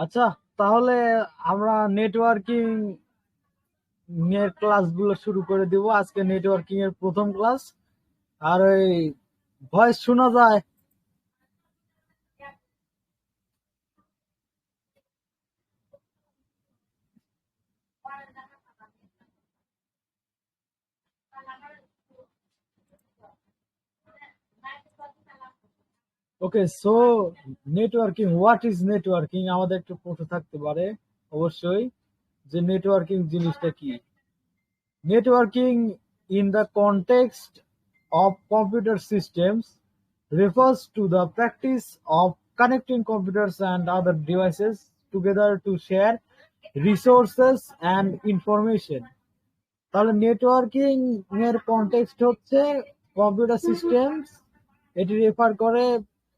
আচ্ছা, তাহলে আমরা নেটওয়ার্কিং এর ক্লাসগুলো শুরু করে দিব। আজকে নেটওয়ার্কিং এর প্রথম ক্লাস। আর ওই ভয়েস শোনা যায়? Okay, so networking, what is networking? আমাদের একটু প্রশ্ন থাকতে পারে অবশ্যই, যে নেটওয়ার্কিং জিনিসটা কি। Networking, in the context of computer systems, refers to the practice of connecting computers and other devices together to share resources and information. তাহলে নেটওয়ার্কিং এর কনটেক্সট হচ্ছে কম্পিউটার সিস্টেমস। এটি রেফার করে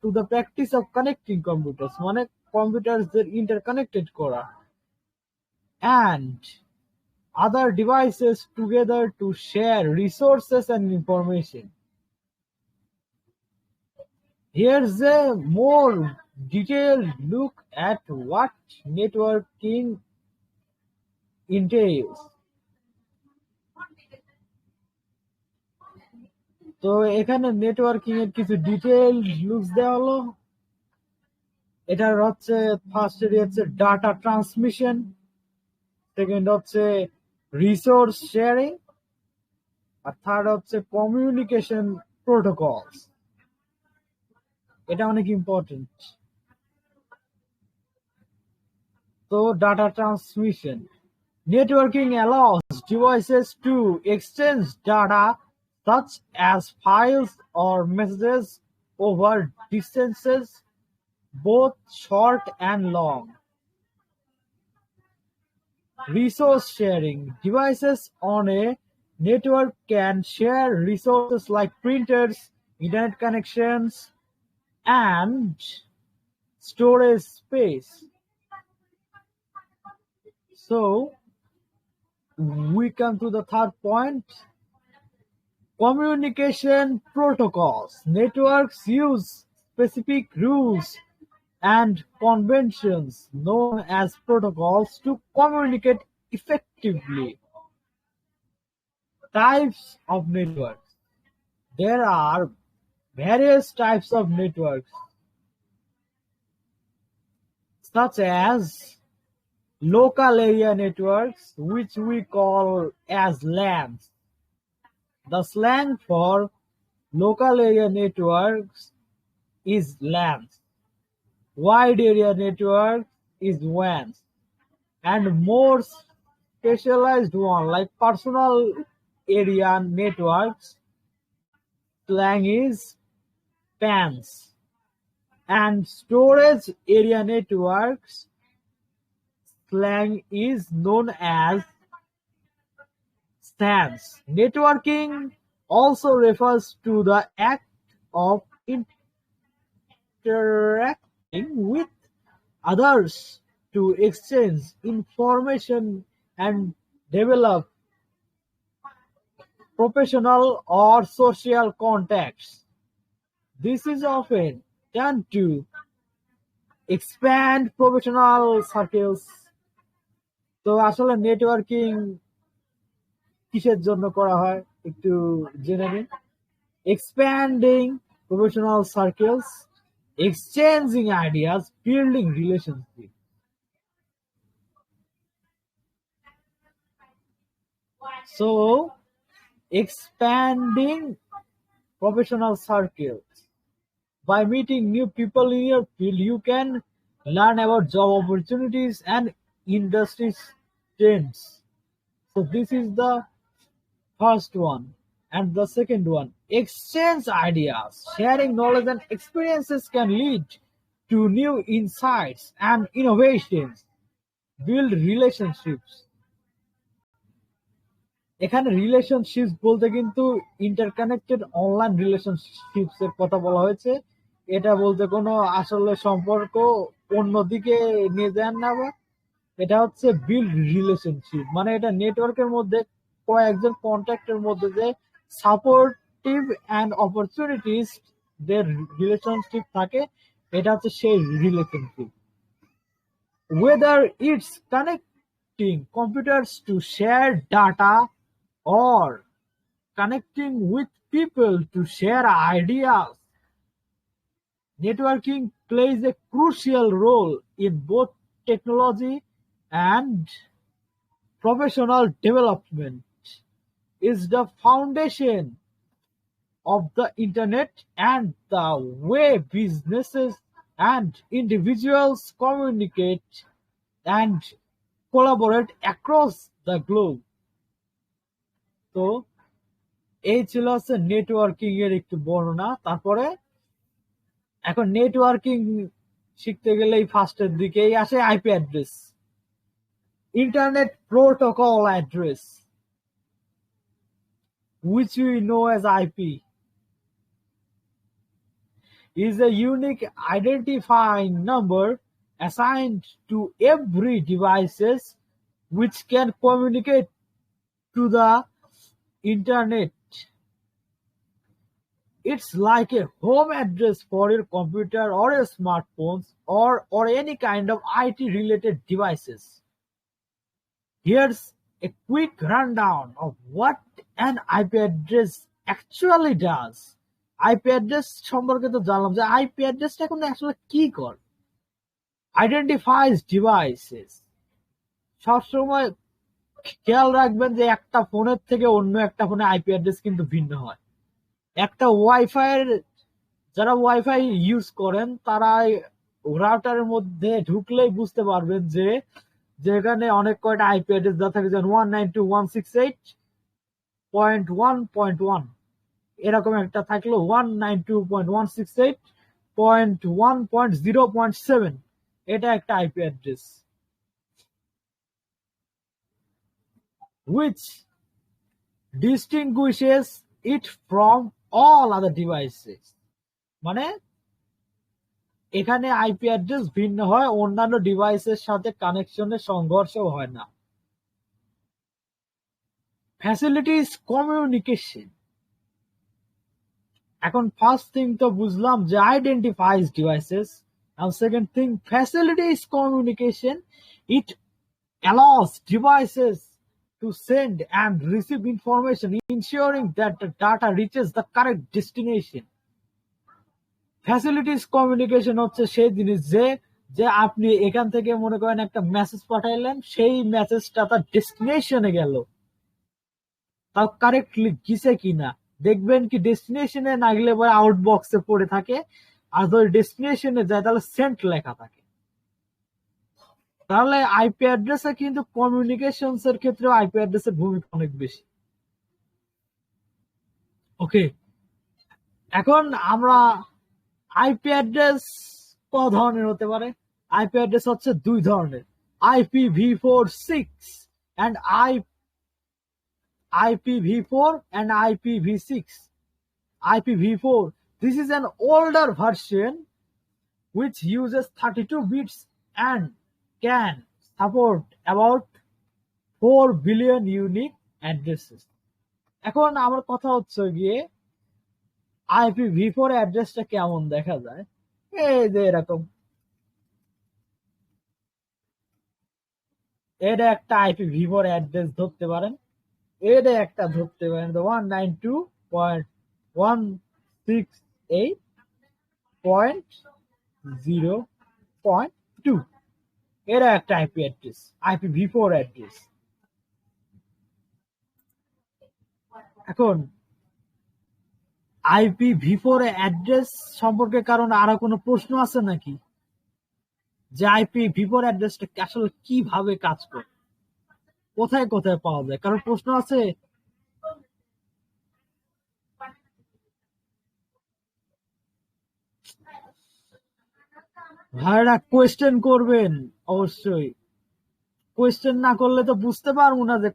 to the practice of connecting computers, মানে কম্পিউটারদের interconnected করা, and other devices together to share resources and information. Here's a more detailed look at what networking entails. তো এখানে networking এর কিছু ডিটেইল লুকস দেওয়া হলো। এটার হচ্ছে ফার্স্ট হচ্ছে ডাটা ট্রান্সমিশন, সেকেন্ড হচ্ছে রিসোর্স শেয়ারিং, আর থার্ড হচ্ছে কমিউনিকেশন প্রোটোকলস। এটা অনেক ইম্পর্টেন্ট। তো data transmission, networking allows devices to exchange data such as files or messages over distances both short and long. Resource sharing, devices on a network can share resources like printers, internet connections, and storage space. So we come to the third point. Communication protocols. Networks use specific rules and conventions known as protocols to communicate effectively. Types of networks. There are various types of networks, such as local area networks, which we call as LANs. The slang for local area networks is LANs. Wide area network is WANs. And more specialized one like personal area networks, slang is PANs. And storage area networks, slang is known as SANs. Networking also refers to the act of interacting with others to exchange information and develop professional or social contacts. This is often done to expand professional circles. তো আসলে networking কিসের জন্য করা হয় একটু জেনে নিন। Expanding professional circles, exchanging ideas, building relationships. So, expanding professional circles. By meeting new people in your field, you can learn about job opportunities and industry trends. So this is the first one. And the second one, exchange ideas. Sharing knowledge and experiences can lead to new insights and innovations. Build relationships. এখানে relationships বলতে কিন্তু interconnected online relationships এর কথা বলা হয়েছে। এটা বলতে কোনো আসলে সম্পর্ক অন্যদিকে নিয়ে যান না, বা এটা হচ্ছে বিল্ড রিলেশনশিপ, মানে এটা নেটওয়ার্কের মধ্যে কয়েকজন কন্ট্যাক্টের মধ্যে যে supportive and opportunities there relationship থাকে, এটা হচ্ছে সেই relationship. Whether it's connecting computers to share data or connecting with people to share ideas, networking plays a crucial role in both technology and professional development. Is the foundation of the internet and the way businesses and individuals communicate and collaborate across the globe. তো এই ছিল হচ্ছে networking এর একটু বর্ণনা। তারপরে এখন networking শিখতে গেলেই ফার্স্টের দিকেই আসে IP address, internet protocol address, which we know as IP, is a unique identifying number assigned to every devices which can communicate to the internet. It's like a home address for your computer or your smartphones or any kind of IT related devices. Here's a quick rundown of what an IP address actually does. IP address সম্পর্কে তো জানলাম যে IP address এখন আসলে কি করে। Identifies devices. সবসময় খেয়াল রাখবেন যে একটা ফোনের থেকে অন্য একটা ফোনে আইপি অ্যাড্রেস কিন্তু ভিন্ন হয়। একটা ওয়াইফাই এর যারা ওয়াইফাই ইউজ করেন তারা রাউটারের মধ্যে ঢুকলেই বুঝতে পারবেন যে যেখানে অনেক কয়টা আইপি অ্যাড্রেস দেওয়া থাকে, যেমন 192.168.1.1, এরকম একটা থাকলো 192.168.1.0.7, এটা একটা IP address, which distinguishes it from all other devices. মানে এখানে আইপি অ্যাড্রেস ভিন্ন হয়, অন্যান্য ডিভাইসের সাথে কানেকশনের সংঘর্ষ হয় না। ফ্যাসিলিটিস কমিউনিকেশন, এখন ফার্স্ট থিং তো বুঝলাম যে identifies devices, and second thing facilitates communication. It allows devices to send and receive information, ensuring that the data reaches the correct destination. Facilities communication হচ্ছে সেই জিনিস যে যে আপনি এখান থেকে মনে করেন একটা মেসেজ পাঠাইলেন, সেই মেসেজটা তার ডেস্টিনেশনে গেল, তাও কারেক্টলি গিয়েছে কিনা দেখবেন। কি ডেস্টিনেশনে না গেলে পরে আউট বক্সে পড়ে থাকে, আর যদি ডেস্টিনেশনে যায় তাহলে সেন্ট লেখা থাকে। তাহলে আইপি অ্যাড্রেসে কিন্তু কমিউনিকেশনস এর ক্ষেত্রে আইপি অ্যাড্রেসের ভূমিকা অনেক বেশি। ওকে, এখন আমরা আইপি অ্যাড্রেস কত ধরনের হতে পারে? আইপি অ্যাড্রেস হচ্ছে দুই ধরনের, IPv4 6 and IPv4 and IPv6. IPv4, this is an older version which uses 32 bits and can support about 4 billion unique addresses. এখন আমার কথা হচ্ছে গিয়ে IPv4 অ্যাড্রেসটা কেমন দেখা যায়, এই যে এরকম, এটা একটা IPv4 অ্যাড্রেস ধরতে পারেন, এটা একটা ধরতে পারেন 192.168.0.2, এটা একটা আইপি অ্যাড্রেস, IPv4 অ্যাড্রেস। এখন IPv4 অ্যাড্রেস সম্পর্কে কারণ আরো কোনো প্রশ্ন আছে নাকি, যে IPv4 অ্যাড্রেসটা আসলে কিভাবে কাজ করে, কোথায় কোথায় পাওয়া যায়, কারণ প্রশ্ন আছে? ভাইরা কোয়েশ্চেন করবেন অবশ্যই, কোয়েশ্চেন না করলে তো বুঝতে পারবো না যে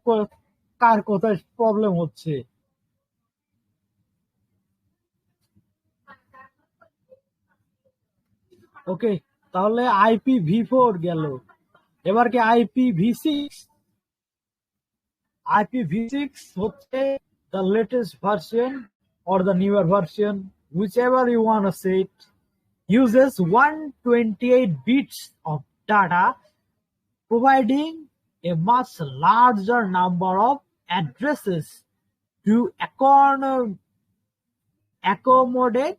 কার কোথায় প্রবলেম হচ্ছে। ওকে, তাহলে IPv4 গেল। এবার কি IPv6? IPv6 হচ্ছে the latest version or the newer version, whichever you want to say it, uses 128 bits of data, providing a much larger number of addresses to accommodate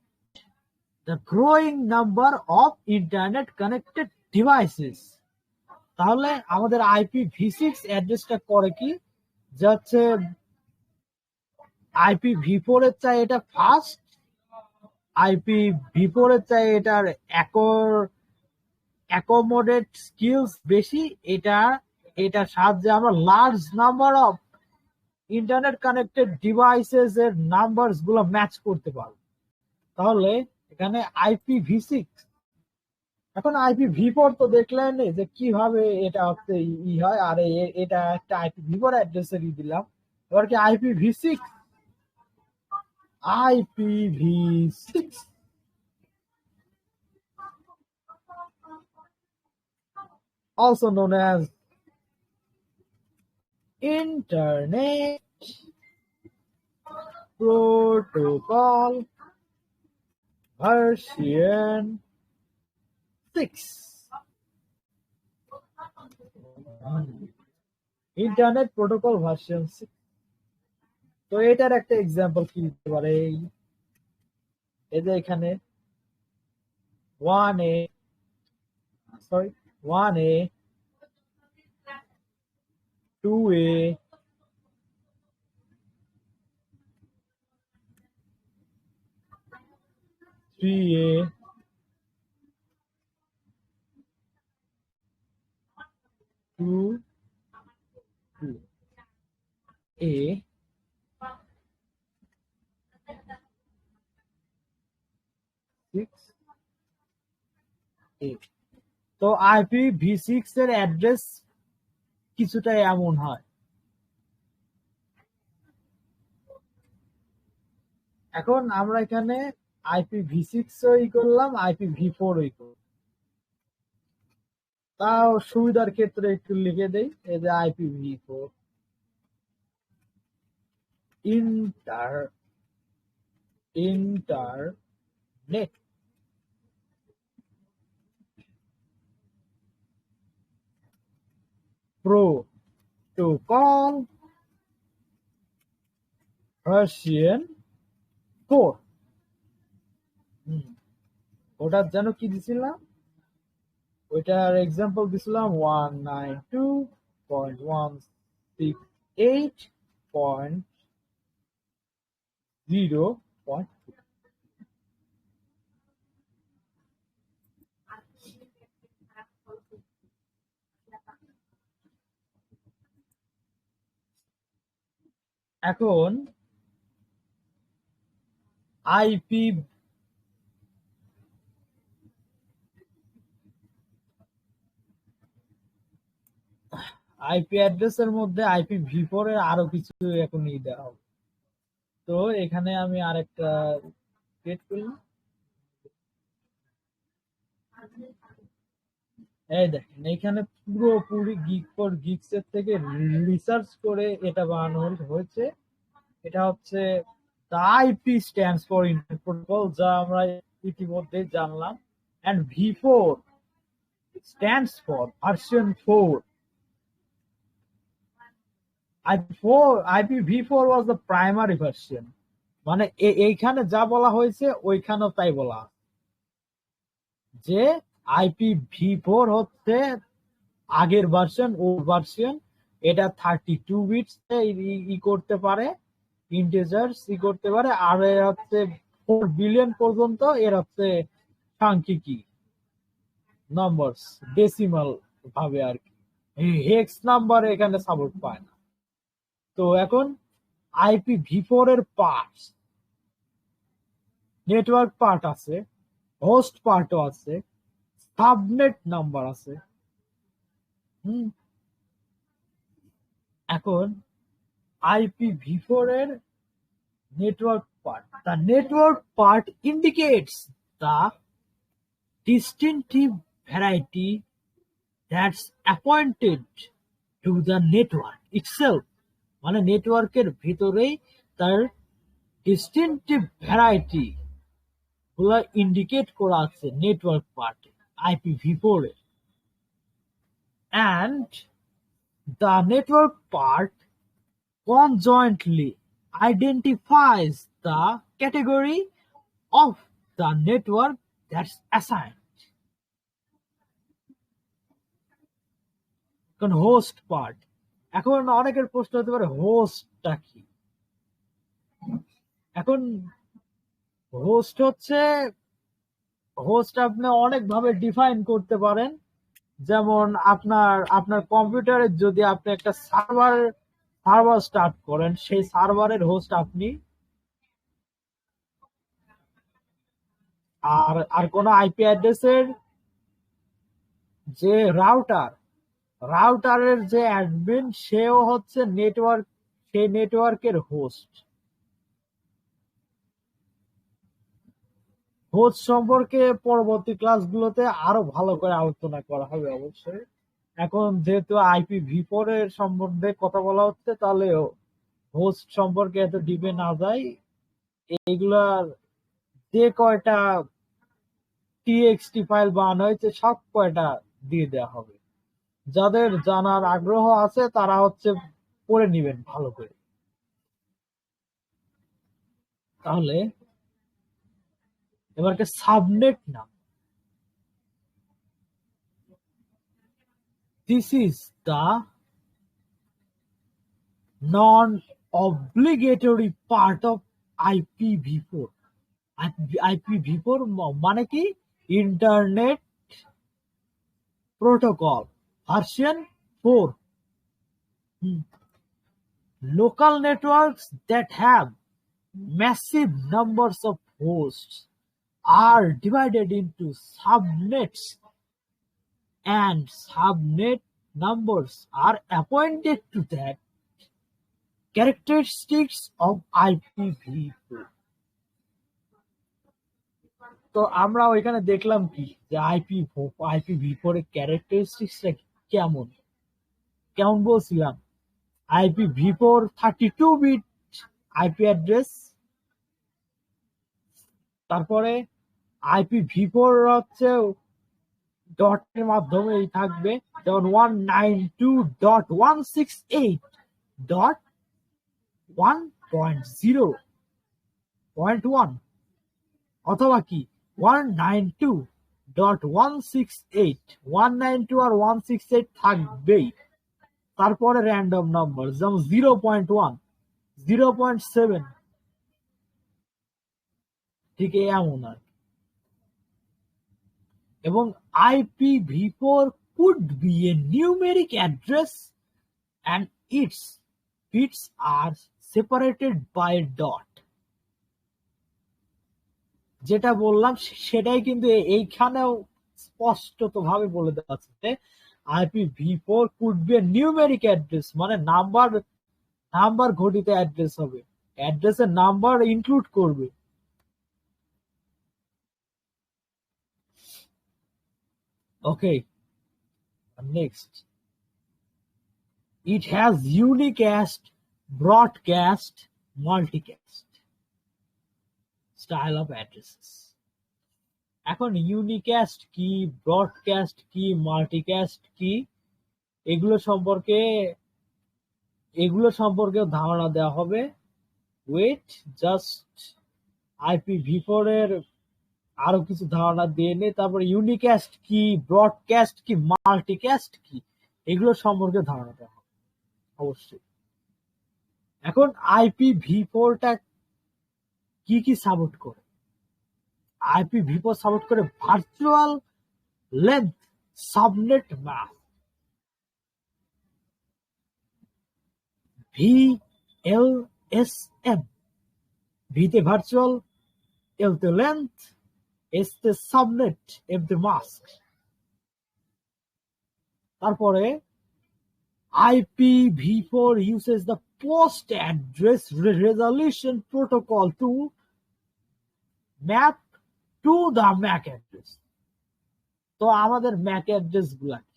the growing number of internet connected devices. তাহলে আমাদের IPv6 অ্যাড্রেসটা করে কি, যে হচ্ছে IPv4 এর চাই এটা ফাস্ট, IPv4 এর চাই এটার অ্যাকোমোডেট স্কিলস বেশি, এটার সাহায্যে আমরা large number of internet connected devices এর নাম্বারস গুলো ম্যাচ করতে পারবো। তাহলে এখানে IPv6, এখন IPv4 তো দেখলেন যে কিভাবে এটা হচ্ছে হয়, আর এটা একটা IPv4 অ্যাড্রেসের দিলাম। এবার কি IPv6, also known as Internet Protocol version 6. Internet protocol version 6। তো এটার একটা এক্সাম্পল কি দিতে পারে, এই যে এখানে 1A 2A 3A 2A 6A। তো IPv6 এর অ্যাড্রেস কিছুটা এমন হয়। এখন আমরা এখানে IPv6 করলাম, IPv4 করলাম। তাও সুবিধার ক্ষেত্রে একটু লিখে দেই, এই যে IPv4 ইন্টারনেট প্রোটোকল ভার্সন 4। ওটার যেন কি দিছিলাম, ওইটার এক্সাম্পল দিছিলাম 192.168.0.2। এখন আইপি অ্যাড্রেসের মধ্যে IPv4 এর আরো কিছু এখন দেওয়া হবে। তো এখানে আমি আরেকটা ক্রিয়েট করলাম, এই দেখেন এখানে পুরোপুরি গিগ ফর গিগস এর থেকে রিসার্চ করে এটা বানানো হয়েছে। এটা হচ্ছে the IP stands for Internet Protocol, যা আমরা ইতিমধ্যে জানলাম, and V4 stands for version 4. IPv4 was the primary version, মানে এইখানে যা বলা হয়েছে ওইখানেও তাই বলা, যে IPv4 হচ্ছে আগের ভার্সন, ওল্ড ভার্সন। এটা 32 বিটস করতে পারে, ইন্টিজার্স করতে পারে, আর এর হচ্ছে 4 বিলিয়ন পর্যন্ত এর হচ্ছে সাংখ্যিকী নম্বরস, ডেসিমাল ভাবে আর কি, হেক্স নাম্বার এখানে সাপোর্ট পায় না। তো এখন IPv4 এর পার্টস, নেটওয়ার্ক পার্ট আছে, হোস্ট পার্টও আছে, সাবনেট নাম্বার আছে। এখন IPv4 এর network part. The network part indicates the distinctive variety that's appointed to the network itself, মানে নেটওয়ার্কের ভিতরেই তার distinctive variety গুলা ইন্ডিকেট করা আছে নেটওয়ার্ক পার্টে IPv4 A. and the network part conjointly identifies the category of the network that's assigned. এখন host part, এখন অনেকের প্রশ্ন হতে পারে হোস্টটা কি। এখন হোস্ট হচ্ছে, হোস্ট আপনি অনেকভাবে ডিফাইন করতে পারেন। যেমন আপনার কম্পিউটারে যদি আপনি একটা সার্ভার স্টার্ট করেন, সেই সার্ভারের হোস্ট আপনি। আর কোন আইপি অ্যাড্রেসের যে রাউটারের যে অ্যাডমিন, সেও হচ্ছে নেটওয়ার্ক, সেই নেটওয়ার্কের হোস্ট। হোস্ট সম্পর্কে পরবর্তী ক্লাসগুলোতে আরো ভালো করে আলোচনা করা হবে অবশ্যই। এখন যেহেতু IPv4 এর সম্বন্ধে কথা বলা হচ্ছে, তাহলে হোস্ট সম্পর্কে এত ডিপে না যাই। এইগুলার যে কয়টা TXT ফাইল বানানো হয়েছে সব কয়টা দিয়ে দেওয়া হবে। যাদের জানার আগ্রহ আছে তারা হচ্ছে পড়ে নিবেন ভালো করে। তাহলে এবারকে সাবনেট নাম। This is the non-obligatory part of IPv4. IPv4 মানে কি? Internet protocol version 4. Local networks that have massive numbers of hosts are divided into subnets, and subnet numbers are appointed to that characteristics of IPv4. তো আমরা ওইখানে দেখলাম কি যে IPv4 এর ক্যারেক্টারিস্টিক্সটা কেমন বলছিলাম। IPv4 32-bit IP address. তারপরে IPv4 হচ্ছে ডটের মাধ্যমেই থাকবে, যেমন 192.168.1.0.1 অথবা কি 192.168, 192 আর 168 থাকবেই। তারপরে র্যান্ডম নাম্বার যেমন 0.1, 0.7, ঠিক এমন আর। এবং IPv4 could be a numeric address and its bits are separated by a dot. যেটা বললাম সেটাই কিন্তু এইখানেও স্পষ্টত ভাবে বলে দেওয়া আছে। IPv4 could be a numeric address, মানে নাম্বার ঘটিত অ্যাড্রেস হবে, অ্যাড্রেসের নাম্বার ইনক্লুড করবে। Okay, next. It has unicast, broadcast, multicast style of addresses. এখন ইউনিকাস্ট কি, ব্রডকাস্ট কি, মাল্টিকাস্ট কি, এগুলো সম্পর্কে ধারণা দেওয়া হবে। ওয়েট, জাস্ট IPv4 এর আরো কিছু ধারণা দিয়ে নেই, তারপর ইউনিকাস্ট কি, ব্রডকাস্ট কি, মাল্টিকাস্ট কি, এগুলো সম্পর্কে ধারণা দেওয়া হবে অবশ্যই। এখন IPv4টা কি সাপোর্ট করে? IPv4 সাপোর্ট করে virtual length subnet map, VLSM। ভিতে ভার্চুয়াল, L তে লেন্থ, S তে সাবনেট, M তে মাস্ক। তারপরে IPv4 uses the post address resolution protocol to map to the MAC address. তো আমাদের ম্যাক অ্যাড্রেস গুলা কি?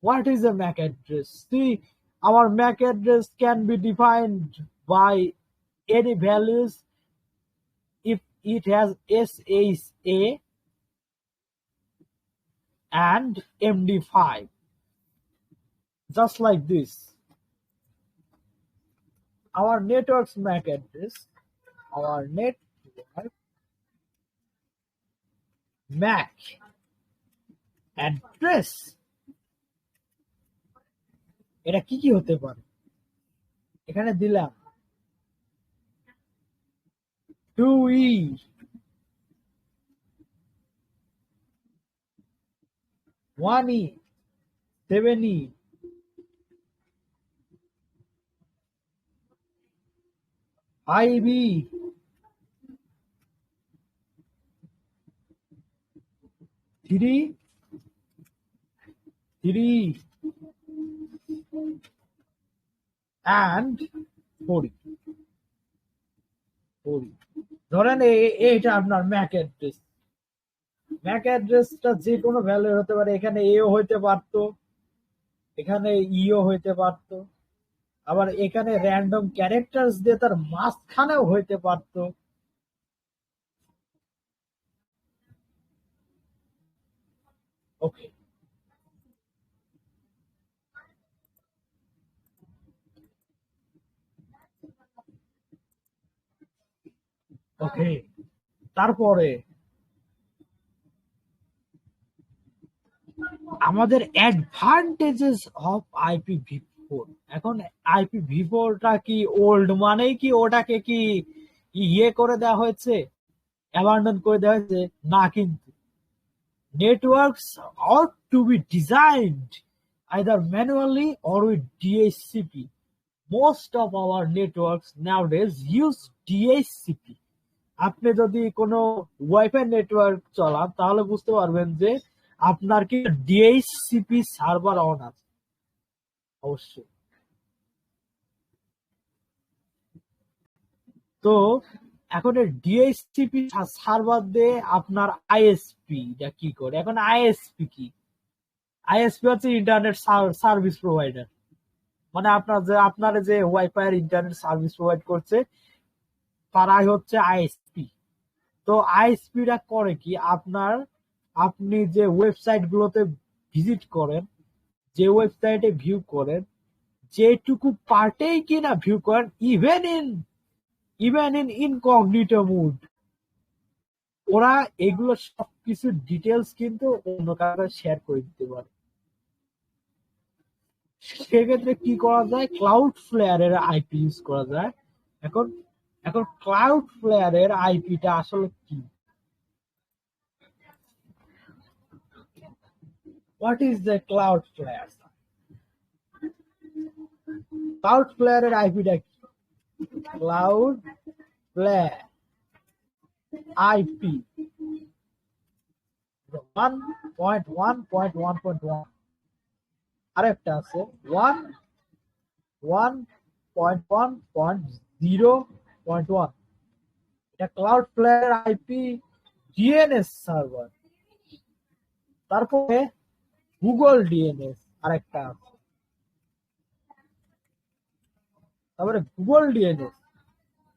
What is a MAC address? See, our MAC address can be defined by any values if it has SHA and MD5, just like this. Our network's MAC address, our network MAC address, এটা কি কি হতে পারে? এখানে দিলাম 2E, 1E, 7E, IB, 3, 3, and 4E. ধরেন এইটা আপনার ম্যাক অ্যাড্রেস। ম্যাক অ্যাড্রেসটা যে কোনো ভ্যালু হতে পারে, এখানে এও হইতে পারতো, এখানে ইও হইতে পারতো, আবার এখানে র্যান্ডম ক্যারেক্টার্স দিয়ে তার মাঝখানেও হইতে পারতো। ওকে, ওকে, তারপরে আমাদের অ্যাডভান্টেজেস অফ IPv4। এখন IPv4টা কি ওল্ড মানেই কি ওটাকে কি ইয়ে করে দেওয়া হয়েছে, অ্যাবান্ডন করে দেওয়া হয়েছে? না, কিন্তু networks ought to be designed either manually or with DHCP. Most of our networks nowadays use DHCP. আপনি যদি কোনো ওয়াইফাই নেটওয়ার্ক চালান তাহলে বুঝতে পারবেন যে আপনার কি ডিএইচসিপি সার্ভার অন আছে, অবশ্যই। তো এখন ডিএইচসিপি সার্ভার দিয়ে আপনার আইএসপি কি করে? এখন আইএসপি কি? আইএসপি হচ্ছে ইন্টারনেট সার্ভিস প্রোভাইডার, মানে আপনার যে ওয়াইফাই এর ইন্টারনেট সার্ভিস প্রোভাইড করছে তারাই হচ্ছে আইএসপি। তো আইএসপিটা করে কি, আপনি যে ওয়েবসাইট গুলোতে ভিজিট করেন, যে ওয়েবসাইটে ভিউ করেন, যেটুকু পার্টেই কিনা ভিউ করেন, ইভেন ইন ইনকগনিটো মোড, ওরা এগুলো সবকিছু ডিটেলস কিন্তু অন্য কারো শেয়ার করে দিতে পারে। সেক্ষেত্রে কি করা যায়? ক্লাউড ফ্লেয়ারের আইপি ইউজ করা যায়। এখন এখন ক্লাউড ফ্লেয়ারের আইপিটা আসলে কি? What is the Cloudflare? Cloudflare এর আইপিটা কি? Cloudflare আইপি 1.1.1.1, আরেকটা আছে 1.1.0.1। এটা Cloudflare আইপি ডিএনএস সার্ভার। তারপরে গুগল ডিএনএস আরেকটা আছে, তারপরে গুগল ডিএনএস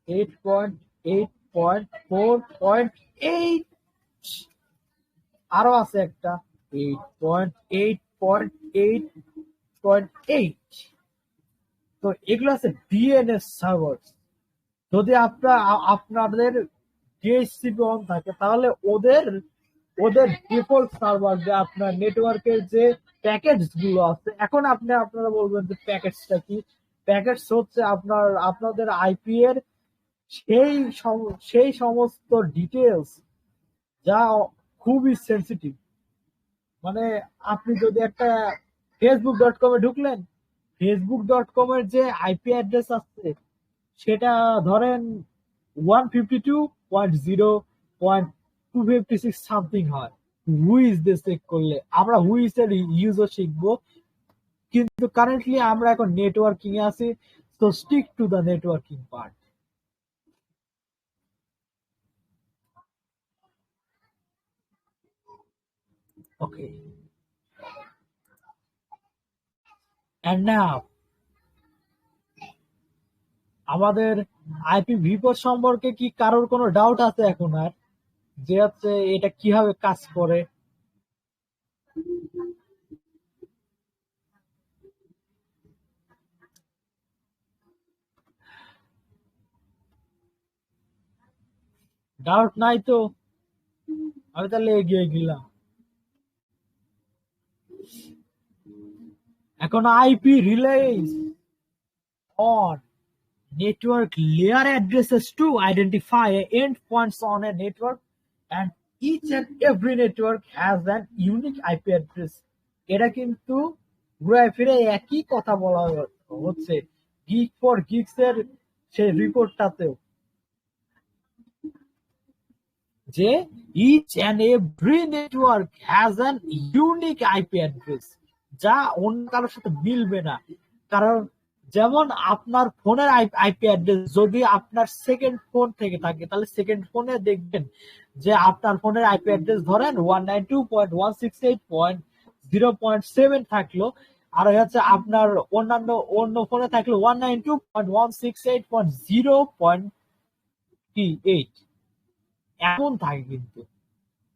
8.8.4.8, আরো আছে একটা 8.8.8.8। তো এগুলো আছে ডিএনএস সার্ভার। যদি আপনাদের ডিএইচসিপি অন থাকে তাহলে ওদের ডিফল্ট সার্ভার যে আপনার নেটওয়ার্কের যে প্যাকেজ গুলো আছে, এখন আপনারা বলবেন যে প্যাকেজটা কি? প্যাকেজ হচ্ছে আপনাদের আইপি এর সেই সমস্ত ডিটেলস যা খুবই সেন্সিটিভ। মানে আপনি যদি একটা facebook.com এ ঢুকলেন, facebook.com এর যে আইপি অ্যাড্রেস আছে সেটা ধরেন 152.0.256 সামথিং হয়। হুইজ দিয়ে চেক করলে আমরা হুইজ এর ইউজও শিখবো, কিন্তু কারেন্টলি আমরা এখন নেটওয়ার্কিং এ আছি, তো stick to the networking part. Okay. And now আমাদের IPv4 সম্পর্কে কি কারোর কোনো ডাউট আছে এখন আর, যে হচ্ছে এটা কিভাবে কাজ করে? ডাউট নাই তো আমি তাহলে এগিয়ে গেলাম। এখন IP relies on network layer addresses to identify endpoints on a network, and each and every network has an unique IP address. এটা কিন্তু ঘুরে ফিরে একই কথা বলা হচ্ছে গিগ ফর গিগস এর সেই রিপোর্টটাতেও, যে each and every network has an unique IP address, যা অন্য কারোর সাথে মিলবে না। কারণ যেমন আপনার ফোনের আইপি অ্যাড্রেস যদি আপনার সেকেন্ড ফোন থেকে থাকে, তাহলে সেকেন্ড ফোনে দেখবেন যে আপনার ফোনের আইপি অ্যাড্রেস ধরেন 192.168.0.7 থাকলো, আর হচ্ছে আপনার অন্য ফোনে থাকলো 192.168.0.8, এমন থাকে। কিন্তু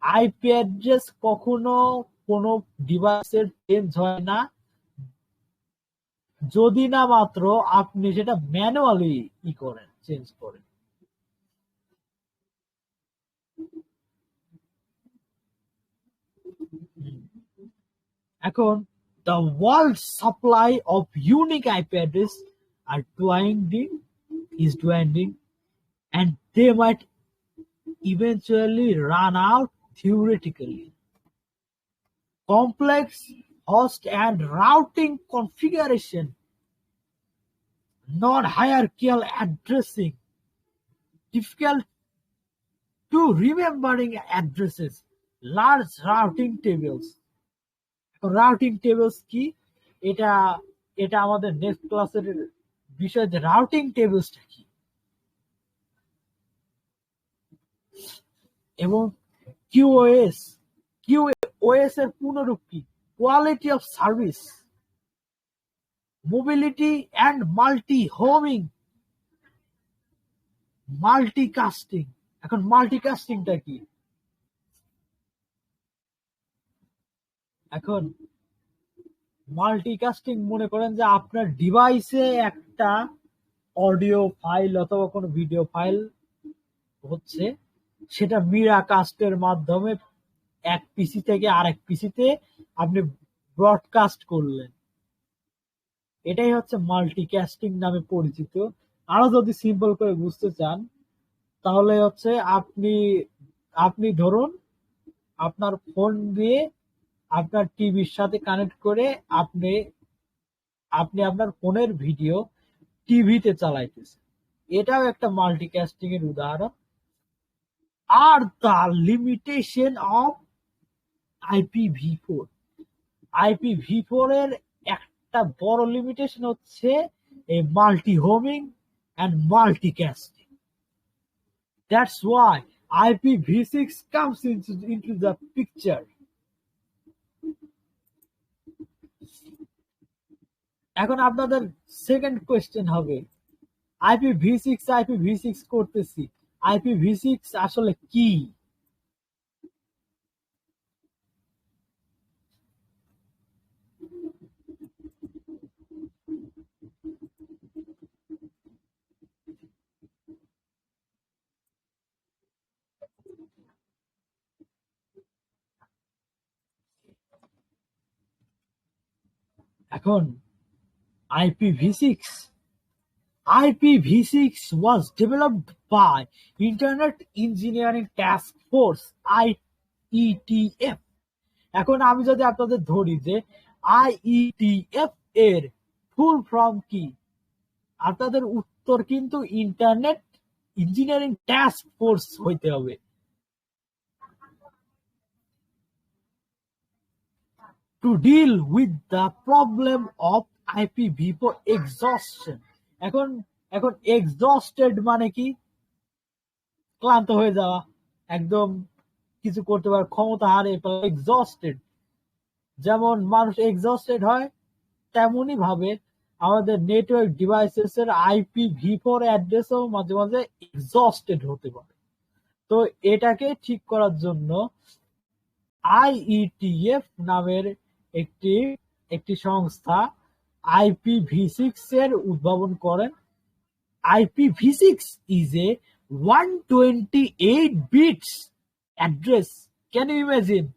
আইপি অ্যাড্রেস কখনো কোনো ডিভাইসের চেঞ্জ হয় না, যদি না মাত্র আপনি সেটা ম্যানুয়ালি করেন, চেঞ্জ করেন। এখন the world supply of unique IP address are dwindling, and they might eventually run out theoretically. Complex host and routing configuration, non-hierarchical addressing, difficult to remembering addresses, large routing tables. Routing tables কি, এটা এটা আমাদের next ক্লাসের বিষয়, যে routing টেবলসটা কি। এবং কিউওএস এর পূর্ণরূপ কি? Quality of service, mobility and multi homing, multicasting. এখন মাল্টিকাস্টিংটা কি? এখন মাল্টিকাস্টিং মনে করেন যে আপনার ডিভাইসে একটা অডিও ফাইল অথবা কোনো ভিডিও ফাইল হচ্ছে, সেটা মিরা কাস্টের মাধ্যমে এক পিসি থেকে আরেক পিসিতে আপনি ব্রডকাস্ট করলেন, এটাই হচ্ছে মাল্টিকাস্টিং নামে পরিচিত। আরো যদি সিম্পল করে বুঝতে চান, তাহলে হচ্ছে আপনি ধরুন আপনার ফোন দিয়ে আপনার টিভির সাথে কানেক্ট করে আপনি আপনার ফোনের ভিডিও টিভিতে চালাইতেছেন, এটাও একটা মাল্টিকাস্টিং এর উদাহরণ। Are the limitation of IPv4, IPv4 এর একটা বড় লিমিটেশন হচ্ছে এই multi homing and multicasting. That's why IPv6 comes into the picture. এখন আপনাদের সেকেন্ড কোয়েশ্চেন হবে, IPv6 করতেছি, IPv6 আসলে কি? এখন IPv6 was developed by Internet Engineering Task Force, IETF. এখন আমি যদি আপনাদের ধরি যে IETF এর ফুল ফর্ম কি, আপনাদের উত্তর কিন্তু ইন্টারনেট ইঞ্জিনিয়ারিং টাস্ক ফোর্স হইতে হবে। To deal with the problem of IPv4 exhaustion. এখন exhausted মানে কি? ক্লান্ত হয়ে যাওয়া, একদম কিছু করতে পারার ক্ষমতা হারিয়ে ফেলা, exhausted, যেমন মানুষ এক্সস্টেড হয়, তেমনই ভাবে আমাদের নেটওয়ার্ক ডিভাইসেস এর IPv4 অ্যাড্রেসও মাঝে মাঝে এক্সস্টেড হতে পারে। তো এটাকে ঠিক করার জন্য IETF নামের একটি একটি সংস্থা IPv6 এর উদ্ভাবন করেন। IPv6 is a 128 bits address. Can you imagine?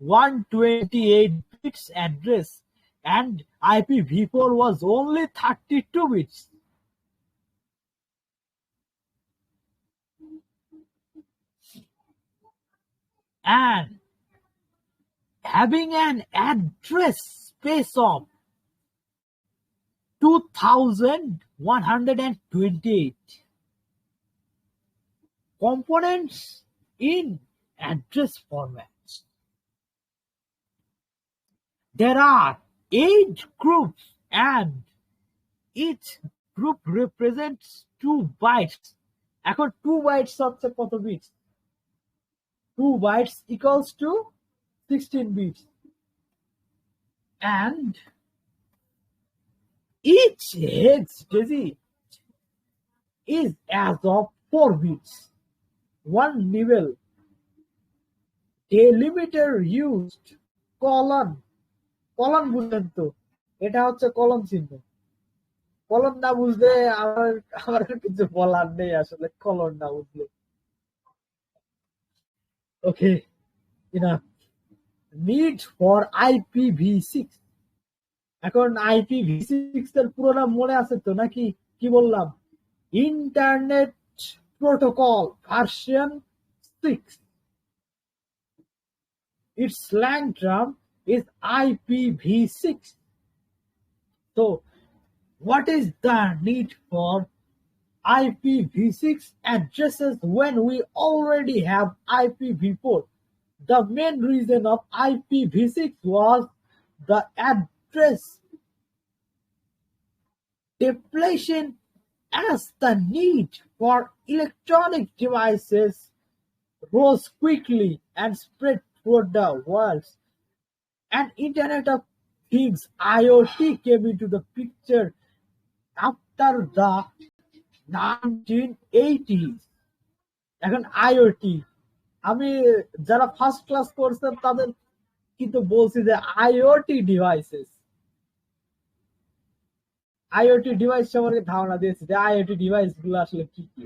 128 bits address, and IPv4 was only 32 bits. And having an address space of 2128 components in address formats. There are 8 groups and each group represents 2 bytes. এখন 2 bytes হচ্ছে কত bits? 2 bytes equals to 16 bits. And each hex digit is as of 4 bits. One level delimiter used colon বুঝলেন তো, এটা হচ্ছে colon চিহ্ন। Colon না বুঝলে আমার কিছু বলার নেই আসলে, কলন না বুঝলে। ওকে, ইনাফ। Need for IPv6। এখন IPv6 এর পুরো নাম মনে আছে তো নাকি? কি বললাম? Internet protocol version 6। Its slang term is IPv6. So, what is the need for IPv6 addresses when we already have IPv4? The main reason of IPv6 was the address depletion as the need for electronic devices rose quickly and spread throughout the world. And Internet of Things IoT came into the picture after the 1980s. এখন IoT, আমি যারা first class করছেন তাদের কিন্তু বলছি যে IoT devices, IoT device সম্পর্কে ধারণা দিয়েছি যে IoT ডিভাইস গুলো আসলে কি কি।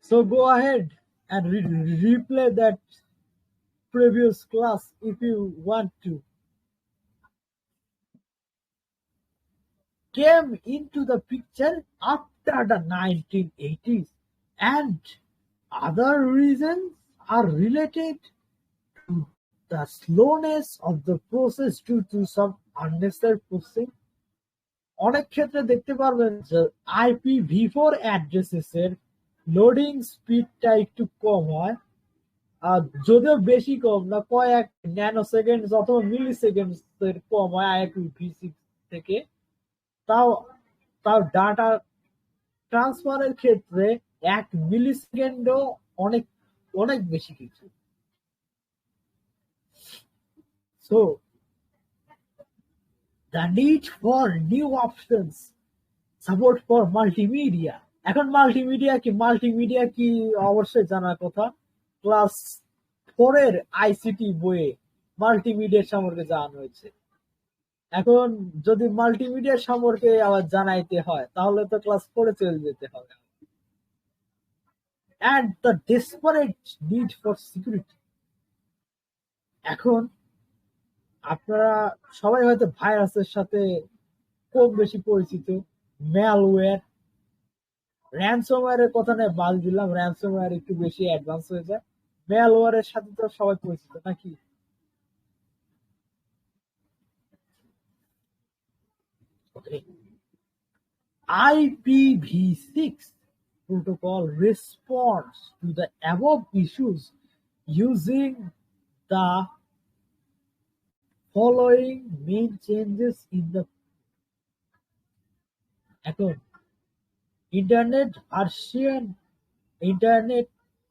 So go ahead and replay that previous class if you want to. Came into the picture after the 1980s, and other reasons are related to the slowness of the process due to some unnecessary processing. অনেক ক্ষেত্রে দেখতে পারবেন যে IPv4 addresses এর loading স্পিডটা একটু কম হয়, আর যদিও বেশি কম না, কয়েক ন্যানো সেকেন্ড অথবা মিলি সেকেন্ড এর কম হয় IPv6 থেকে। তাও তাও ডাটা ট্রান্সফারের ক্ষেত্রে 1 মিলি সেকেন্ডও অনেক অনেক বেশি কিছু। So the need for new options, support for multimedia. এখন মাল্টিমিডিয়া কি অবশ্যই জানার কথা। ক্লাস 4 এর ICT বইয়ে মাল্টিমিডিয়া সম্পর্কে জানানো হয়েছে। এখন যদি মাল্টিমিডিয়া সম্পর্কে আবার জানাইতে হয় তাহলে তো ক্লাস 4 এ চলে যেতে হবে। And the desperate need for security. এখন আপনারা সবাই হয়তো ভাইরাসের সাথে কম বেশি পরিচিত। ম্যালওয়্যার, র্যানসমওয়্যারের কথা নিয়ে বাদ দিলাম, র্যানসমওয়্যার একটু বেশি অ্যাডভান্স হয়ে যায়। ম্যালওয়্যারের সাথে তো সবাই পরিচিত নাকি? Okay. IPv6 protocol responds to the above issues using the following main changes in the এখন ইন্টারনেট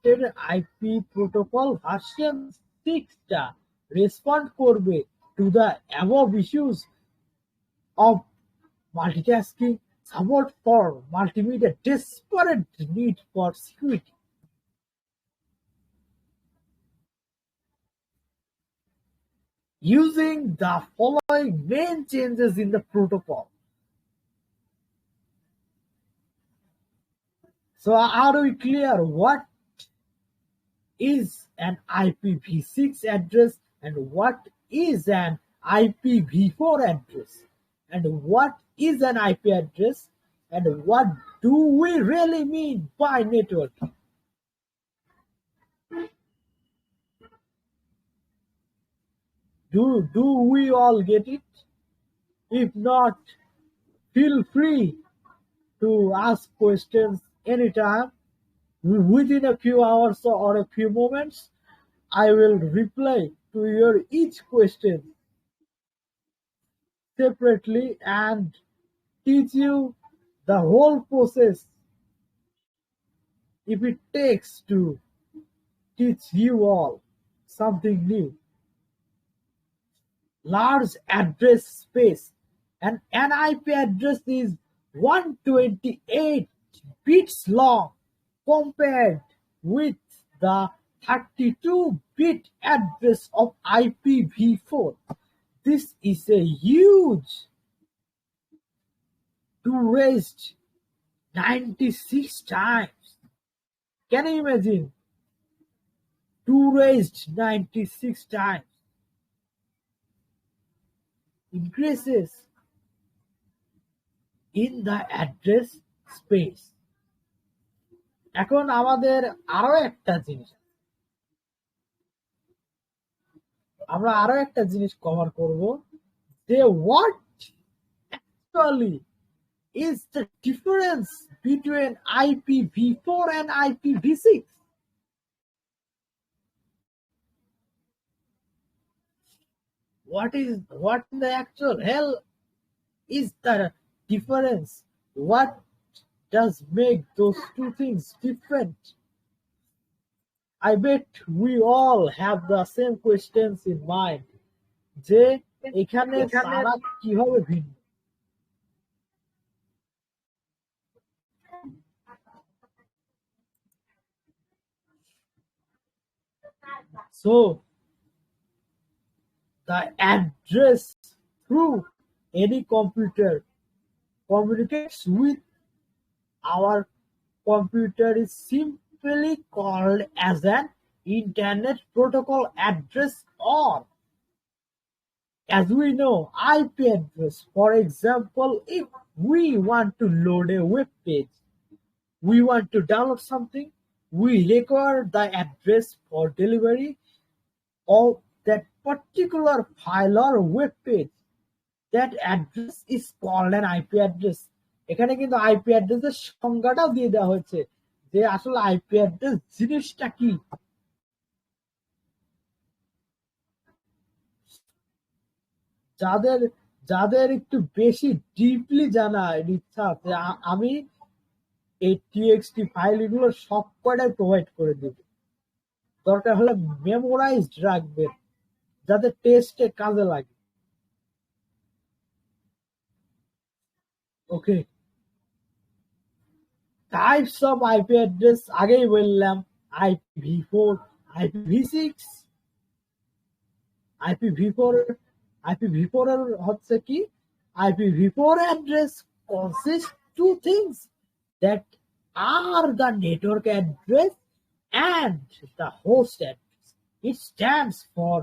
ইন্টারনেটের আইপি প্রোটোকল ভার্সন 6টা রেসপন্ড করবে to the above issues of multitasking, support for multimedia, desperate need for security. Using the following main changes in the protocol. So are we clear what is an IPv6 address and what is an IPv4 address? And what is an IP address? And what do we really mean by networking? Do we all get it? If not, feel free to ask questions anytime. Within a few hours or a few moments, I will reply to your each question separately and teach you the whole process if it takes to teach you all something new. Large address space. And an IP address is 128 bits long compared with the 32-bit address of IPv4. This is a huge 2 raised 96 times. Can you imagine? 2 raised 96 times. Increases in the address space. এখন আমাদের আরো একটা জিনিস cover করব যে what actually is the difference between IPv4 and IPv6. What in the actual hell is the difference? What does make those two things different? I bet we all have the same questions in mind. যে এখানে তারা কিভাবে ভিন্ন? So the address through any computer communicates with our computer is simply called as an internet protocol address, or as we know, IP address. For example, if we want to load a web page, we want to download something, we require the address for delivery of that particular file or web page. That address is called an IP address. এখানে কিন্তু IP অ্যাড্রেসের সংজ্ঞাটাও দিয়ে দেওয়া হয়েছে যে আসলে IP address জিনিসটা কি। যাদের একটু বেশি ডিপলি জানার ইচ্ছা আছে, আমি এই টিএক্সটি ফাইল এগুলো সব কয়টাই প্রোভাইড করে দেব। দরকার হলে মেমোরাইজড রাখবেন যাতে টেস্টে কাজে লাগে। ওকে, টাইপস অফ আইপি অ্যাড্রেস আগেই বললাম, IPv4, IPv6। IPv4 এর হচ্ছে কি, IPv4 address consists two things that are the network address and the host address. It stands for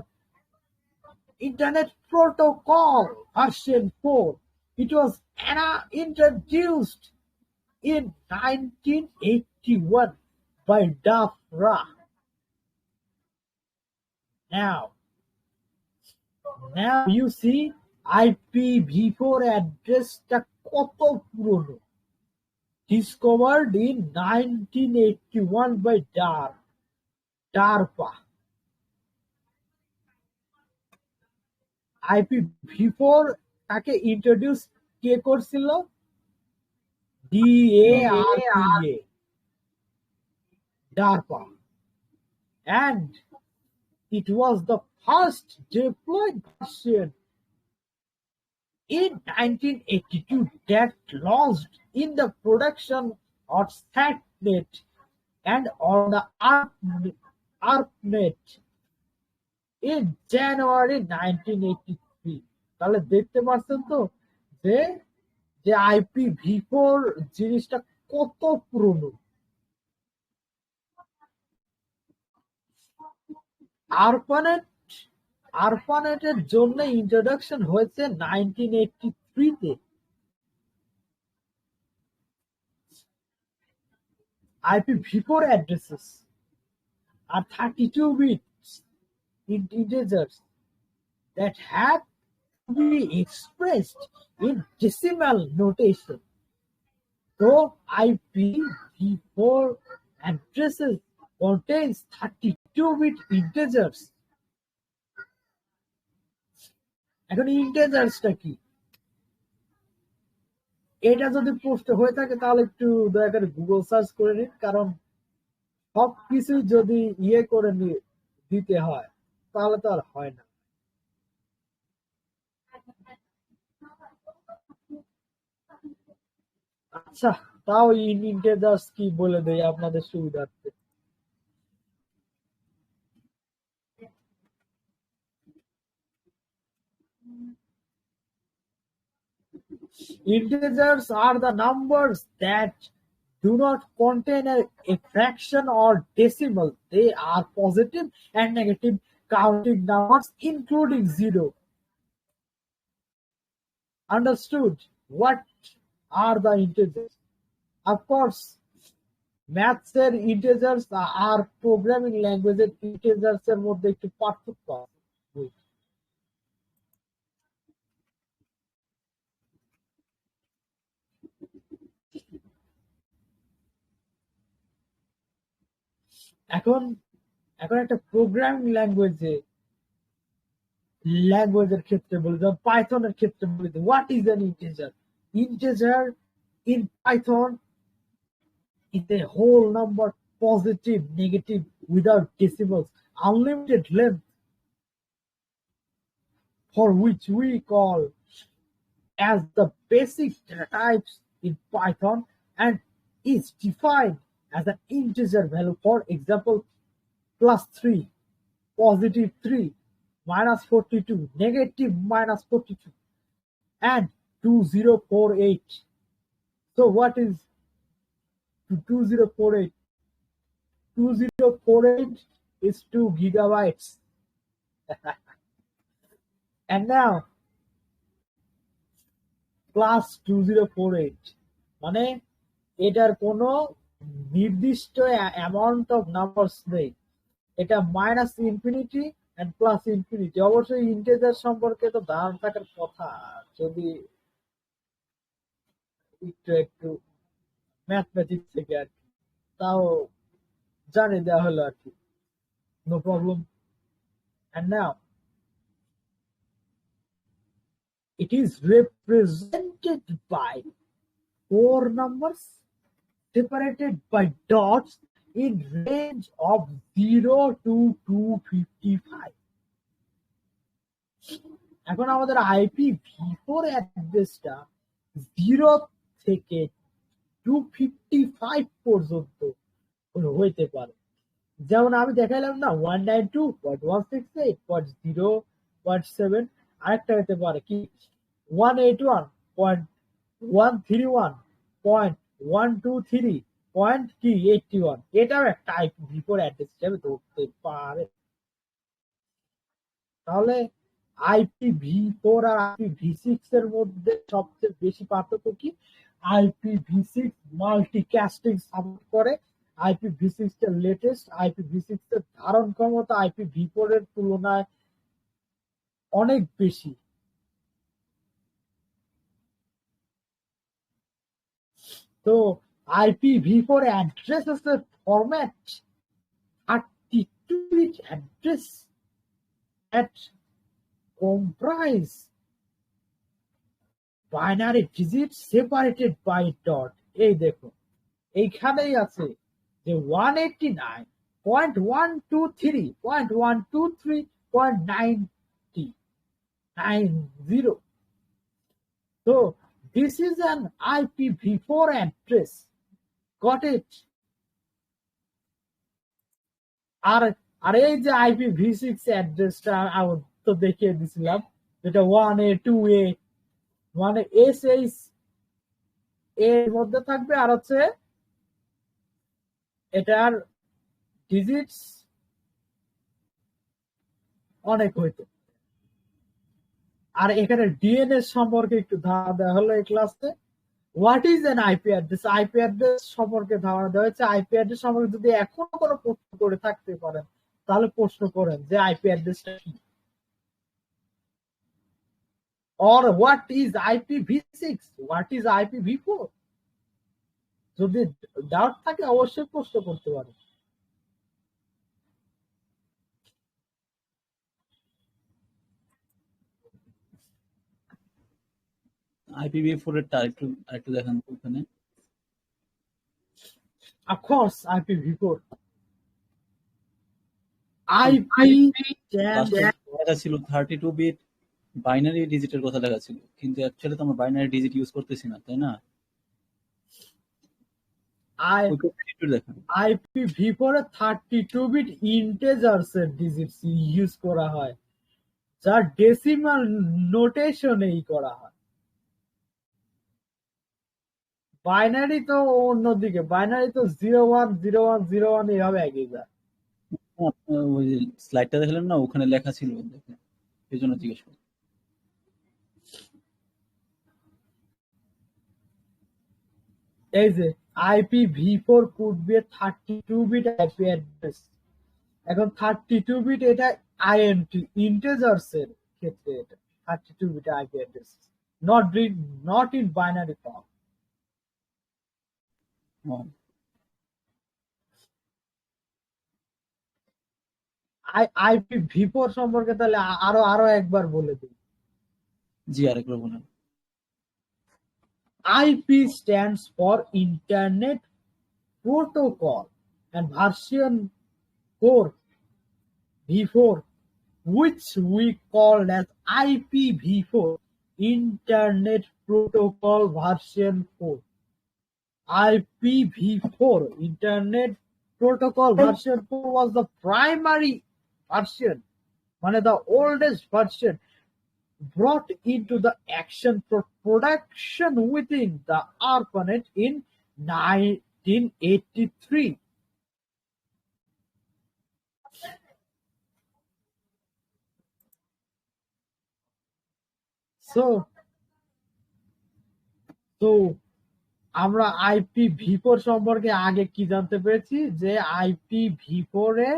Internet Protocol version 4. It was introduced in 1981 by DAFRA. Now you see IPv4 addressটা কত পুরনো। Discovered in 1981 by DARPA. IPv4 তাকে introduce কে করছিল? DARPA, DARPA. and it was the first deployed version in 1982 that launched in the production of SatNet and on the ARPANET in January 1983. তাহলে দেখতে পাচ্ছেন তো যে যে IPv4 জিনিসটা কত পুরনো। আরপানেটের জন্য ইন্ট্রোডাকশন হয়েছে 1983 তে। IPv4 addresses are 32-bit integers that have to be expressed in decimal notation. So IPv4 addresses contains 32-bit integers. এখন ইন্টিজার্সটা কি? এটা যদি প্রশ্ন হয়ে থাকে তাহলে একটু দয়া করে গুগল সার্চ করে নিন, কারণ সবকিছু যদি করে দিতে হয় তাহলে তো আর হয় না। আচ্ছা, তাও ইন্টিজার্স কি বলে দেই আপনাদের সুবিধার্থে। Integers are the numbers that do not contain a fraction or decimal. They are positive and negative counting numbers, including zero. Understood? What are the integers? Of course, maths integers are programming languages integers মধ্যে একটু পার্থক্য আছে। এখন একটা programming ল্যাঙ্গুয়েজের ক্ষেত্রে বলি, যেমন পাইথনের ক্ষেত্রে বলি, what is an integer? Integer in Python is a whole number, positive, negative, without decimals, unlimited length, for which we call as the basic data types in Python, and is defined as an integer value. For example, +3, +3, -42, -42, and 2048. So what is 2048? 2048 is 2 gigabytes. And now plus 2048 মানে এটার কোনো নির্দিষ্ট amount of numbers নেই, এটা minus infinity and plus infinity. অবশ্যই integer সম্পর্কে তো ধারণা থাকার কথা, যদি একটু ম্যাথমেটিক্স থেকে আর কি, তাও জানিয়ে দেওয়া হলো আর কি, no problem. And now it is represented by 4 numbers separated by dots in range of 0 to 255. এখন আমাদের IPv4 অ্যাড্রেসটা 0 থেকে 255 পর্যন্ত হইতে পারে। যেমন আমি দেখাইলাম না 192.168.0.7, আরেকটা হতে পারে কি 181.131.123.81, এটাও একটা IPv4 অ্যাড্রেস হিসেবে ধরতে পারে। তাহলে IPv4 আর IPv6 এর মধ্যে সবচেয়ে বেশি পার্থক্য কি? IPv6 মাল্টিকাস্টিং সাপোর্ট করে। IPv6 এর লেটেস্ট, IPv6 এর ধারণ ক্ষমতা IPv4 এর তুলনায় অনেক বেশি। তো IPv4 addresses এর format 32-bit address that comprise binary digits separated by dot। এই দেখো এইখানেই আছে যে 189 0.123, 0.123, 0.90. So this is an IPv4 address. Got it? আর এই যে IPv6 অ্যাড্রেসটা আমি তো দেখিয়ে দিছিলাম, যেটা 1A 2A মানে SH এর মধ্যে থাকবে, আর হচ্ছে এটার ডিজিটস অনেক হইতো। আর এখানে ডিএনএস সম্পর্কে একটু ধারণা দেওয়া হলো এই ক্লাসে। What is an IP address? IP address সম্পর্কে ধারণা দেওয়া হয়েছে। আইপি অ্যাড্রেস সম্পর্কে যদি এখনো কোনো প্রশ্ন করে থাকতে পারেন তাহলে প্রশ্ন করেন যে আইপি অ্যাড্রেসটা কি, or what is IPv6, what is IPv4। যদি ডাউট থাকে অবশ্যই প্রশ্ন করতে পারেন। IPv4 এরটা আরেকটু দেখান তো ওখানে। Of course, IPv4. IP লেখা ছিল 32 বিট বাইনারি ডিজিটের কথা লেখা ছিল, কিন্তু অ্যাকচুয়ালি তো আমরা বাইনারি ডিজিট ইউজ করতেছি না, তাই না? IPv4 এ 32 বিট ইন্টিজারস এর ডিজিটস ইউজ করা হয়, যা ডেসিমাল নোটেশনেই করা হয়। বাইনারি তো অন্যদিকে, বাইনারি তো 010101 এইভাবে এগিয়ে যায়। ওই যে স্লাইডটা দেখলেন না, ওখানে লেখা ছিল, এই জন্য জিজ্ঞেস করি। এই যে IPv4 could be a 32 bit IP address। এখন 32 বিট এটা INT integers এর ক্ষেত্রে, এটা 32 bit IP address, not in binary form। IPv4 সম্পর্কে তাহলে আরো একবার বলে দিই। জি, আরেকবার বলেন। IP stands for Internet Protocol and version 4 V4, which we call as IPv4, Internet Protocol version 4। IPv4, Internet Protocol version 4 was the primary version, মানে the oldest version brought into the action for production within the ARPANET in 1983. So আমরা IPv4 সম্পর্কে আগে কি জানতে পেরেছি, যে IPv4 এ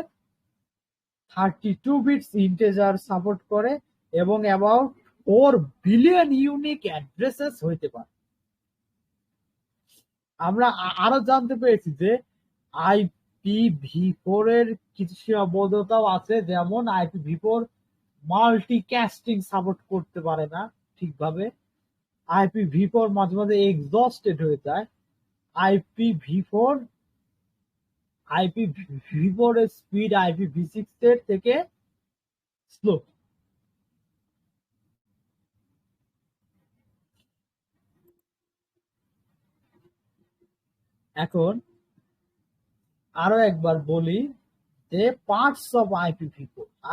32 bits integer support করে এবং অ্যাবাউট 4 বিলিয়ন ইউনিক অ্যাড্রেসেস হইতে পারে। আমরা আরো জানতে পেরেছি যে IPv4 এর কিছু সীমাবদ্ধতাও আছে, যেমন IPv4 মাল্টিকাস্টিং সাপোর্ট করতে পারে না ঠিকভাবে। IPv4 মাঝে মাঝে এক্সস্টেড হয়ে যায়। IPv4 এর স্পিড IPv6 এর থেকে স্লো। এখন আরো একবার বলি যে পার্টস অফ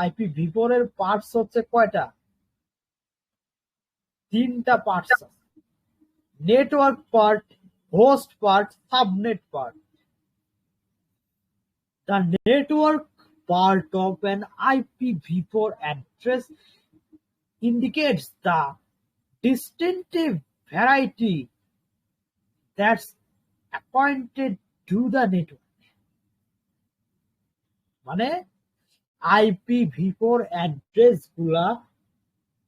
IPv4 এর পার্টস হচ্ছে কয়টা? 3টা পার্টস আছে, network part, host part, subnet part. The network part of an IPv4 address indicates the distinctive variety that's appointed to the network। মানে IPv4 অ্যাড্রেস গুলা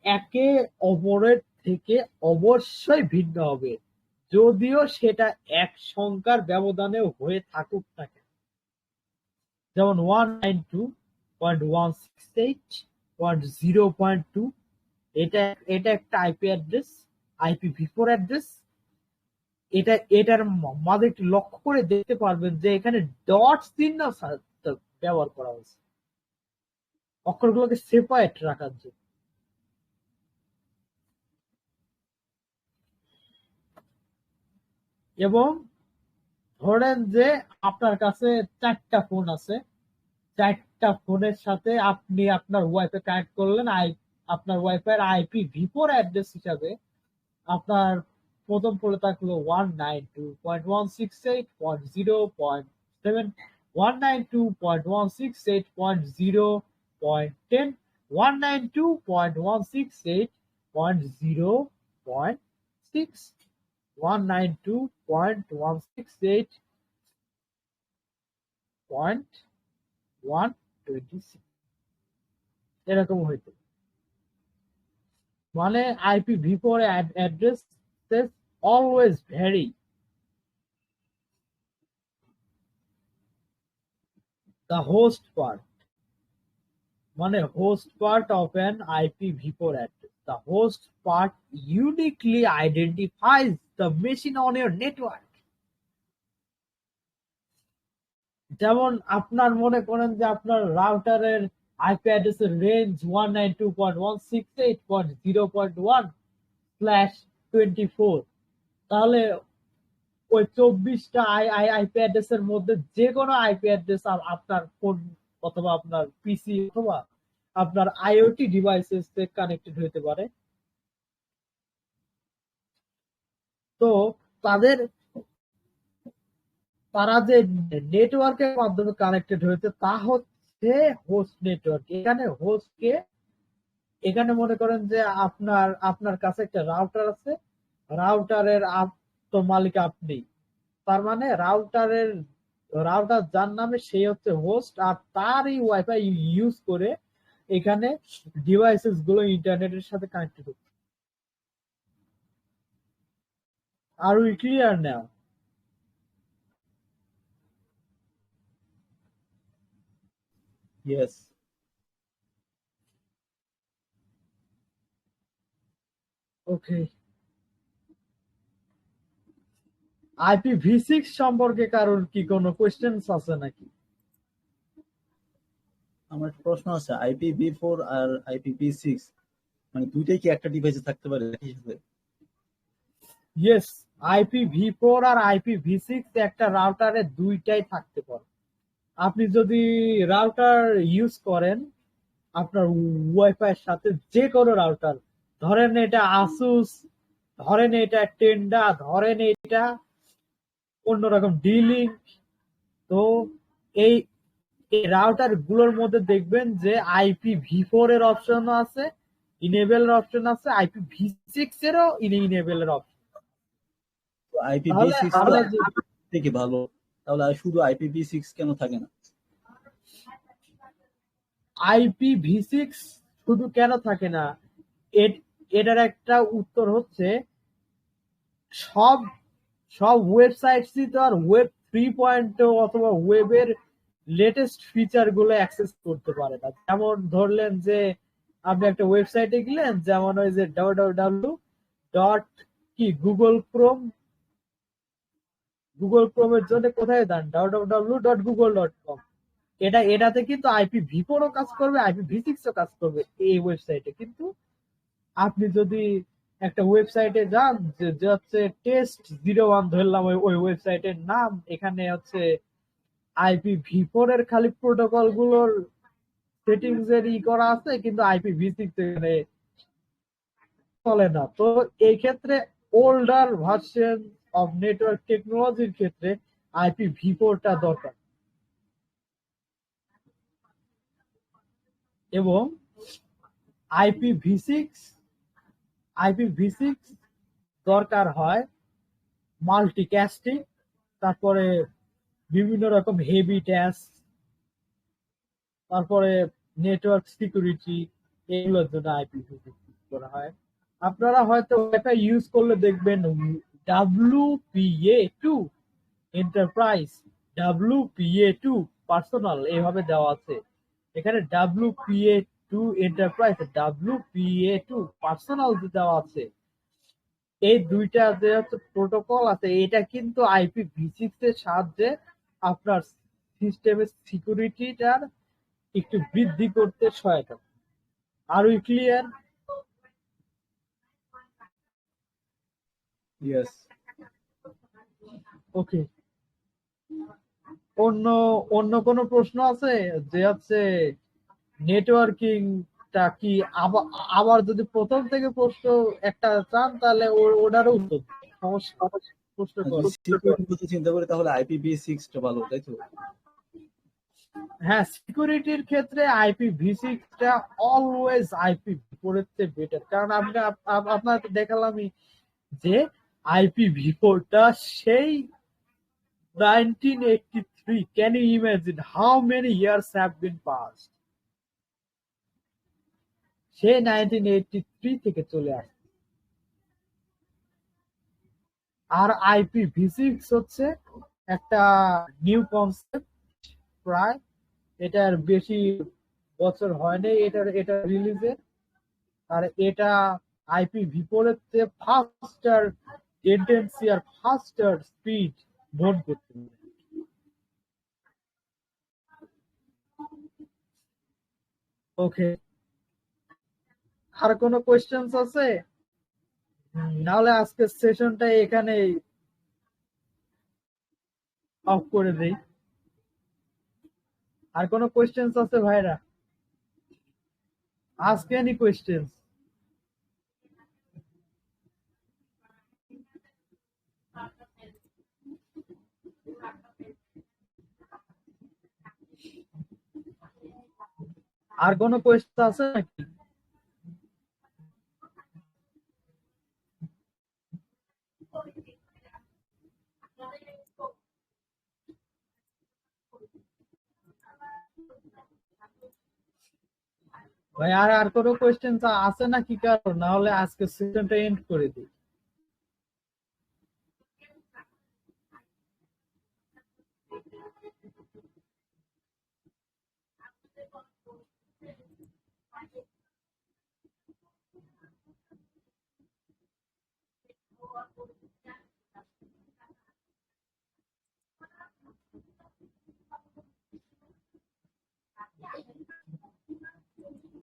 একে অপরের থেকে অবশ্যই ভিন্ন হবে, যদিও সেটা এক সংখ্যার ব্যবধানে হয়ে থাকুক না কেন। যেমন 192.168.0.2 এটা একটা আইপি অ্যাড্রেস, IPv4 অ্যাড্রেস। এটার মাঝে একটু লক্ষ্য করে দেখতে পারবেন যে এখানে ডট চিহ্ন ব্যবহার করা হয়েছে অক্ষরগুলোকে সেপারেট রাখার জন্য। এবং ধরেন যে আপনার কাছে 4টা ফোন আছে, 4টা ফোনের সাথে আপনি আপনার ওয়াইফাই কানেক্ট করলেন। আপনার ওয়াইফাই IPv4 অ্যাড্রেস হিসাবে আপনার প্রথম পড়ে থাকলো 192.168.0.7, 192.168.0.10, 192.168.0.6, 192.168.126 এরকম হইতো। মানে IPv4 addresses always vary. The host part, মানে host part of an IPv4 address. The host part uniquely identifies the machine on your network. যেমন আপনার মনে করেন যে আপনার রাউটারের আইপি অ্যাড্রেসের রেঞ্জ 192.168.0.1/24, তাহলে ওই 24টা আইপি অ্যাড্রেসের মধ্যে যে কোনো আইপি অ্যাড্রেস আপনার ফোন অথবা আপনার পিসি অথবা আপনার আইওটি ডিভাইসেস কানেক্টেড হতে পারে। তো তারা যে নেটওয়ার্কের মাধ্যমে কানেক্টেড হয়েছে তা হচ্ছে হোস্ট নেটওয়ার্ক। এখানে মনে করেন যে আপনার কাছে একটা রাউটার আছে, রাউটারের তো মালিক আপনি, তার মানে রাউটার যার নামে সেই হচ্ছে হোস্ট, আর তারই ওয়াইফাই ইউজ করে এখানে ডিভাইসেস গুলো ইন্টারনেটের সাথে কানেক্টেড হচ্ছে। আর we clear now? Yes. Okay. IPv6 সম্পর্কে কারোর কি কোনো কোশ্চেনস আছে নাকি? আমার একটা প্রশ্ন আছে, IPv4 আর IPv6 মানে দুইটাই কি একটা ডিভাইসে থাকতে পারে একই সাথে? ইয়েস, IPv4 আর IPv6 একটা রাউটারে দুইটাই থাকতে পারে। আপনি যদি রাউটার ইউজ করেন আপনার ওয়াইফাই এর সাথে, যে কোনো রাউটার, ধরেন এটা আসুস, ধরেন এটা টেন্ডা, ধরেন এটা অন্যরকম ডিলিং, তো এই রাউটার গুলোর মধ্যে দেখবেন যে IPv4 এর অপশন আছে, ইনেবল এর অপশন আছে, IPv6 এরও ইনেবল এর অপশন। তো IPv6 থেকে ভালো, তাহলে শুধু IPv6 কেন থাকে না? IPv6 শুধু কেন থাকে না, এটার একটা উত্তর হচ্ছে সব ওয়েবসাইটসই তো আর ওয়েব 3.0 অথবা ওয়েবের লেটেস্ট ফিচার গুলো অ্যাক্সেস করতে পারে না। যেমন ধরলেন যে আপনি একটা ওয়েবসাইটে গেলেন, যেমন ওই যে গুগল ক্রোমের জন্য কোথায় দেন www.google.com, এটাতে কিন্তু IPv4 ও কাজ করবে, IPv6 ও কাজ করবে এই ওয়েবসাইটে। কিন্তু আপনি যদি একটা ওয়েবসাইটে যান যে হচ্ছে test01 ধরলাম ওই ওয়েবসাইটের নাম, এখানে হচ্ছে IPv4 এর খালি প্রোটোকল গুলোর সেটিংস এর করা আছে, কিন্তু IPv6 এখানে চলে না। তো এই ক্ষেত্রে ওল্ডার ভার্সন অফ নেটওয়ার্ক টেকনোলজির ক্ষেত্রে IPv4 টা দরকার। এবং IPv6 দরকার হয় মাল্টিক্যাস্টিং, তারপরে বিভিন্ন রকম হেভি টাস্ক, তারপরে নেটওয়ার্ক সিকিউরিটি, এগুলোর জন্য IPv6 করা হয়। আপনারা হয়তো ওয়াইফাই ইউজ করলে দেখবেন WPA2 এন্টারপ্রাইজ, WPA2 পার্সোনাল এভাবে দেওয়া আছে। এখানে WPA2 এন্টারপ্রাইজ, WPA2 পার্সোনাল দেওয়া আছে। এই দুইটা যে হচ্ছে প্রোটোকল আছে, এটা কিন্তু IPv6 এর সাহায্যে আপনার সিস্টেমের সিকিউরিটিটার একটু বৃদ্ধি করতে সহায়তা করে। আর উই ক্লিয়ার? ইয়েস। ওকে, অন্য অন্য কোনো প্রশ্ন আছে? যে হচ্ছে নেটওয়ার্কিংটা কি, আবার যদি প্রথম থেকে প্রশ্ন একটা চান তাহলে ওটারও উত্তর সমস্যা, প্রশ্ন আর করো। যদি সিকিউরিটির কথা চিন্তা করি তাহলে IPv6 ভালো, তাই তো? হ্যাঁ, সিকিউরিটির ক্ষেত্রে IPv6টা অলওয়েজ IPv4 এর চেয়ে বেটার, কারণ আপনাকে দেখালামই যে IPv4টা সেই 1983, can you imagine how many years have been passed? সে 1983 থেকে চলে আসে। আর IPv6 হচ্ছে একটা নিউ কনসেপ্ট, প্রায় এটার বেশি বছর হয়নি এটা রিলিজে। আর এটা IPv4 এর চেয়ে ফাস্টার টেন্ডেন্সি আর ফাস্টার স্পিড নোট করতে পারে। ওকে, আর কোনো কোয়েশ্চেন্স আছে? নাহলে আজকের সেশনটা এখানেই অফ করে দেই। আর কোনো কোয়েশ্চেন্স আছে ভাইরা? আজকে এনি কোয়েশ্চেন্স? আর কোনো কোয়েশ্চেন আছে নাকি? ভাই আর আর কোনো কোয়েশ্চেন আছে নাকি কারো? না হলে আজকে সেশনটা এন্ড করে দিই।